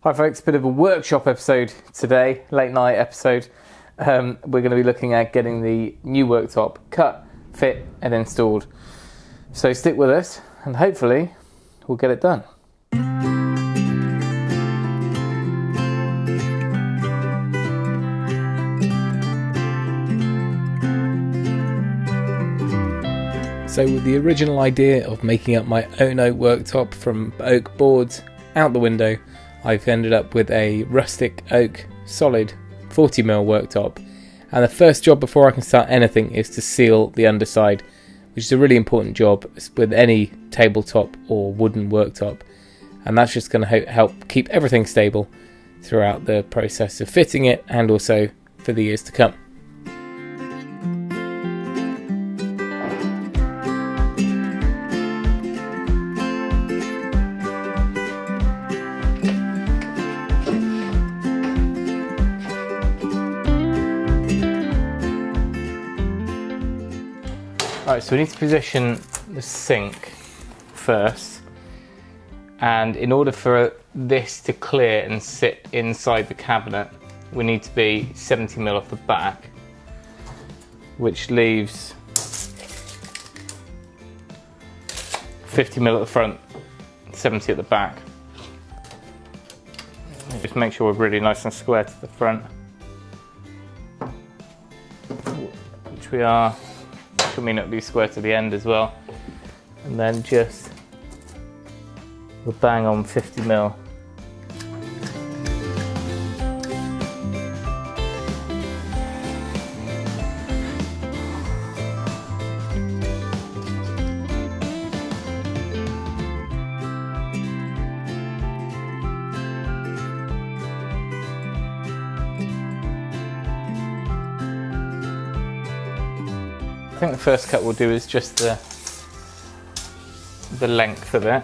Hi folks, bit of a workshop episode today, late night episode. We're going to be looking at getting the new worktop cut, fit and installed. So stick with us and hopefully we'll get it done. So with the original idea of making up my own oak worktop from oak boards out the window, I've ended up with a rustic oak solid 40mm worktop, and the first job before I can start anything is to seal the underside, which is a really important job with any tabletop or wooden worktop, and that's just going to help keep everything stable throughout the process of fitting it and also for the years to come. Right, so we need to position the sink first, and in order for this to clear and sit inside the cabinet, we need to be 70mm off the back, which leaves 50mm at the front, 70 at the back. Just make sure we're really nice and square to the front, which we are. I mean, it'll be square to the end as well, and then just we'll bang on 50mm. I think the first cut we'll do is just the length of it,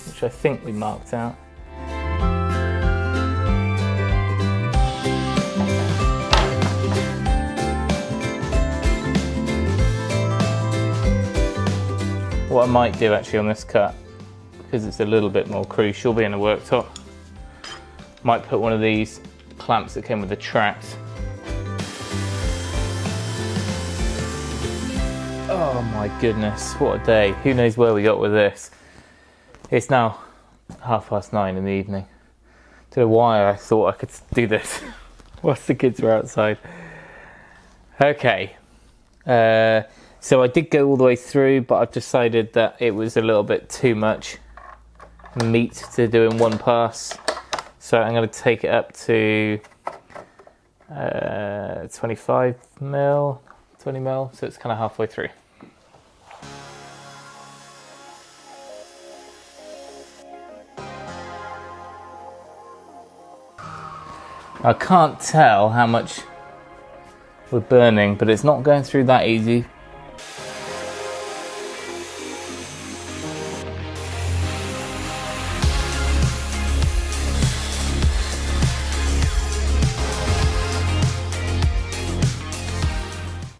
which I think we marked out. What I might do actually on this cut, because it's a little bit more crucial being a worktop, might put one of these clamps that came with the tracks. Oh my goodness, what a day. Who knows where we got with this. It's now 9:30 in the evening. Don't know why I thought I could do this whilst the kids were outside. Okay, so I did go all the way through, but I've decided that it was a little bit too much meat to do in one pass. So I'm going to take it up to 25mm, 20mm, so it's kind of halfway through. I can't tell how much we're burning, but it's not going through that easy.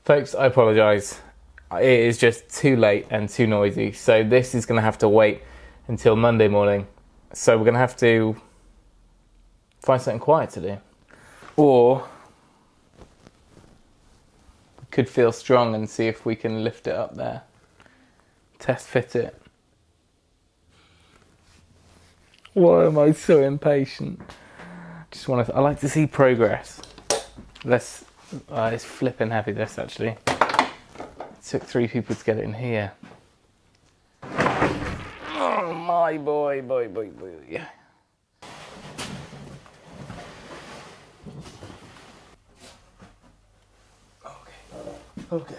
Folks, I apologise. It is just too late and too noisy, so this is going to have to wait until Monday morning. So we're going to have to find something quiet to do. Or we could feel strong and see if we can lift it up there. Test fit it. Why am I so impatient? I like to see progress. It's flipping heavy, this actually. It took 3 people to get it in here. Oh my boy. Okay.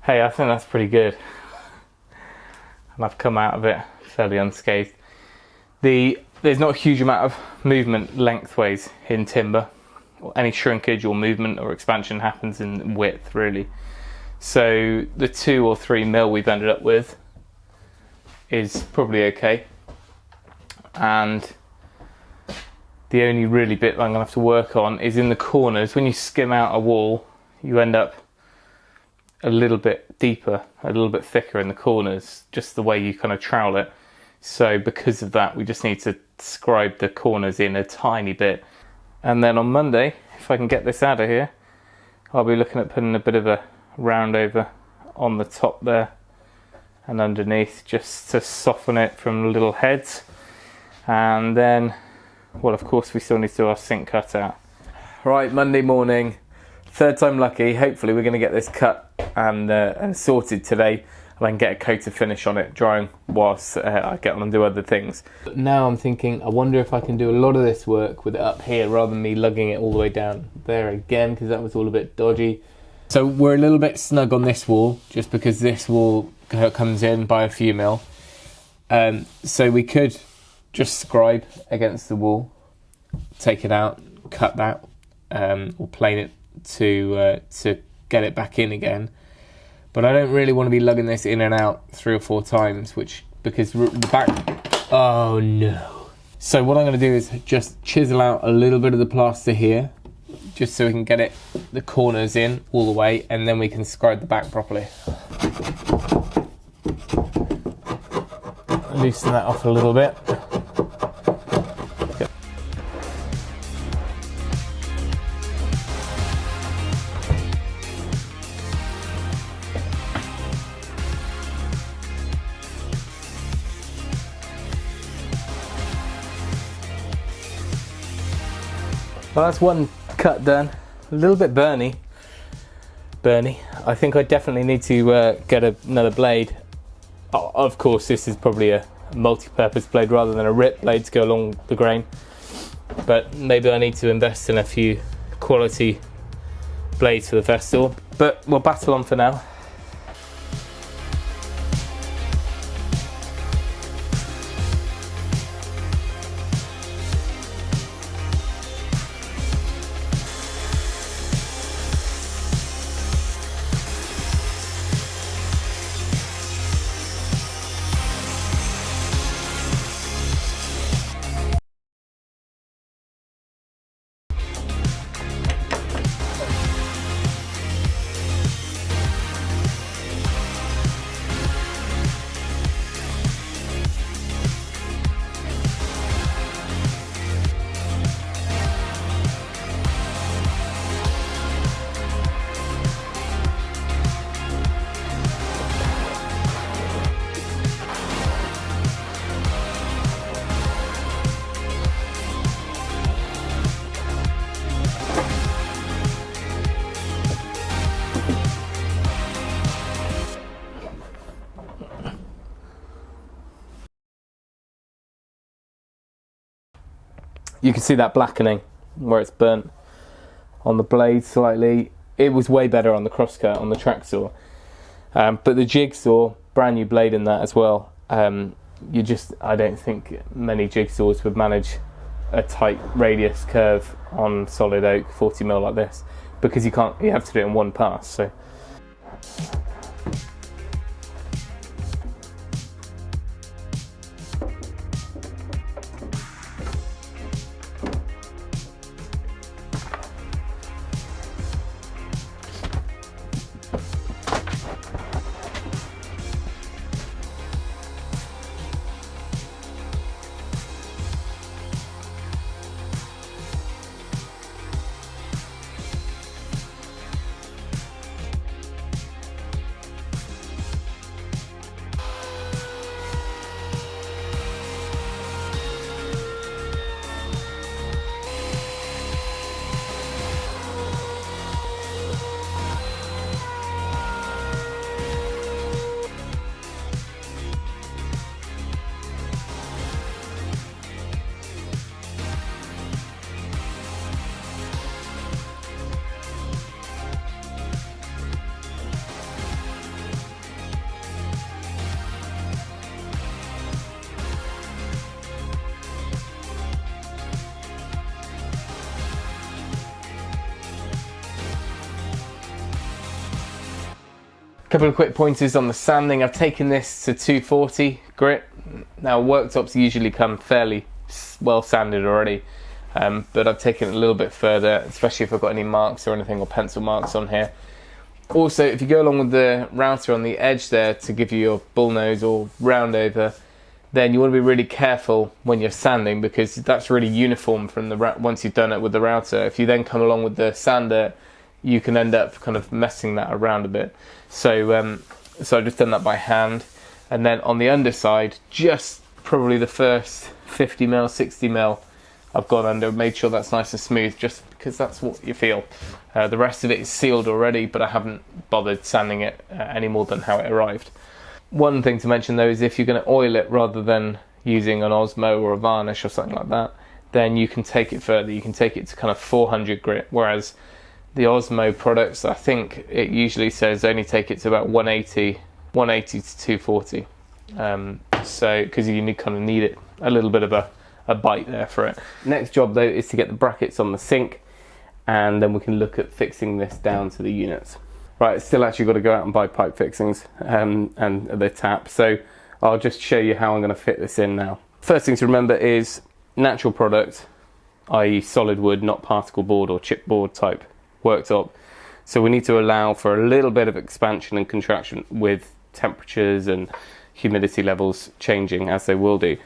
Hey, I think that's pretty good. And I've come out of it fairly unscathed. There's not a huge amount of movement lengthways in timber. Any shrinkage or movement or expansion happens in width, really. So the 2 or 3 mil we've ended up with is probably okay. And the only really bit that I'm gonna have to work on is in the corners. When you skim out a wall, you end up a little bit deeper, a little bit thicker in the corners, just the way you kind of trowel it. So because of that, we just need to scribe the corners in a tiny bit. And then on Monday, if I can get this out of here, I'll be looking at putting a bit of a round over on the top there and underneath, just to soften it from the little heads. And then, well, of course, we still need to do our sink cutout. Right, Monday morning, third time lucky. Hopefully we're going to get this cut and sorted today, and I can get a coat of finish on it drying whilst I get on and do other things. But now I'm thinking, I wonder if I can do a lot of this work with it up here rather than me lugging it all the way down there again, because that was all a bit dodgy. So we're a little bit snug on this wall, just because this wall comes in by a few mil. So we could just scribe against the wall, take it out, cut that, or plane it to get it back in again. But I don't really want to be lugging this in and out 3 or 4 times, because the back, oh no. So what I'm going to do is just chisel out a little bit of the plaster here, just so we can get the corners in all the way, and then we can scribe the back properly. Loosen that off a little bit. Well, that's one cut done. A little bit burny. I think I definitely need to get another blade. Oh, of course, this is probably a multi-purpose blade rather than a rip blade to go along the grain. But maybe I need to invest in a few quality blades for the festival. But we'll battle on for now. You can see that blackening where it's burnt on the blade slightly. It was way better on the crosscut on the track saw, but the jigsaw, brand new blade in that as well. I don't think many jigsaws would manage a tight radius curve on solid oak 40mm like this, because you have to do it in one pass. So Couple of quick pointers on the sanding. I've taken this to 240 grit. Now worktops usually come fairly well sanded already, but I've taken it a little bit further, especially if I've got any marks or anything, or pencil marks on here. Also, if you go along with the router on the edge there to give you your bullnose or round over, then you want to be really careful when you're sanding, because that's really uniform from the once you've done it with the router. If you then come along with the sander, you can end up kind of messing that around a bit. So I've just done that by hand, and then on the underside, just probably the first 50mm, 60mm, I've gone under, made sure that's nice and smooth, just because that's what you feel. The rest of it is sealed already, but I haven't bothered sanding it any more than how it arrived. One thing to mention though is if you're going to oil it rather than using an Osmo or a varnish or something like that, then you can take it further. You can take it to kind of 400 grit, whereas the Osmo products, I think it usually says only take it to about 180 to 240. So because you kind of need it a little bit of a bite there for it. Next job though is to get the brackets on the sink, and then we can look at fixing this down to the units. Right, still actually got to go out and buy pipe fixings and the tap, so I'll just show you how I'm going to fit this in now. First thing to remember is natural product, i.e. solid wood, not particle board or chipboard type worktop. So we need to allow for a little bit of expansion and contraction with temperatures and humidity levels changing, as they will do.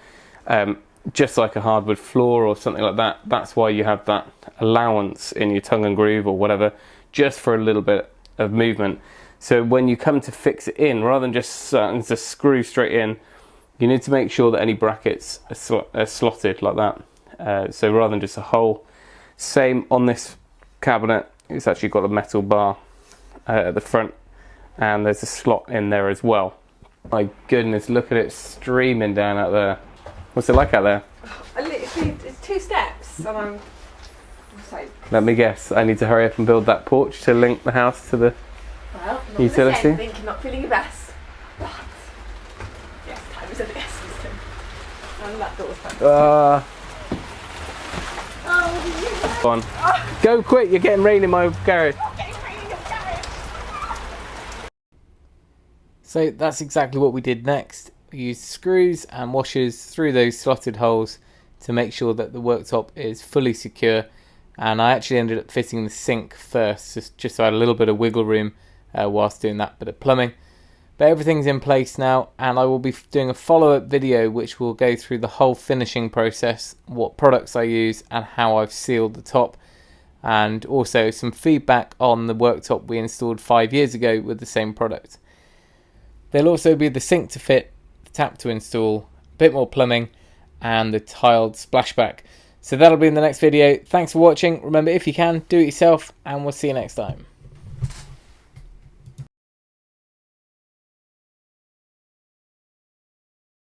Just like a hardwood floor or something like that, that's why you have that allowance in your tongue and groove or whatever, just for a little bit of movement. So when you come to fix it in, rather than just screw straight in, you need to make sure that any brackets are slotted like that. So rather than just a hole. Same on this cabinet, it's actually got a metal bar at the front, and there's a slot in there as well. My goodness, look at it streaming down out there. What's it like out there? Literally, it's 2 steps, and I'm so... Let me guess, I need to hurry up and build that porch to link the house to the utility. I think you're not feeling your best, but yes, time is of the essence. And that door's closed. Go on. Go quick, you're getting rain in my garage. So that's exactly what we did next. We used screws and washers through those slotted holes to make sure that the worktop is fully secure, and I actually ended up fitting the sink first, just so I had a little bit of wiggle room whilst doing that bit of plumbing. But everything's in place now, and I will be doing a follow-up video which will go through the whole finishing process, what products I use and how I've sealed the top, and also some feedback on the worktop we installed 5 years ago with the same product. There'll also be the sink to fit, the tap to install, a bit more plumbing, and the tiled splashback. So that'll be in the next video. Thanks for watching. Remember, if you can, do it yourself, and we'll see you next time.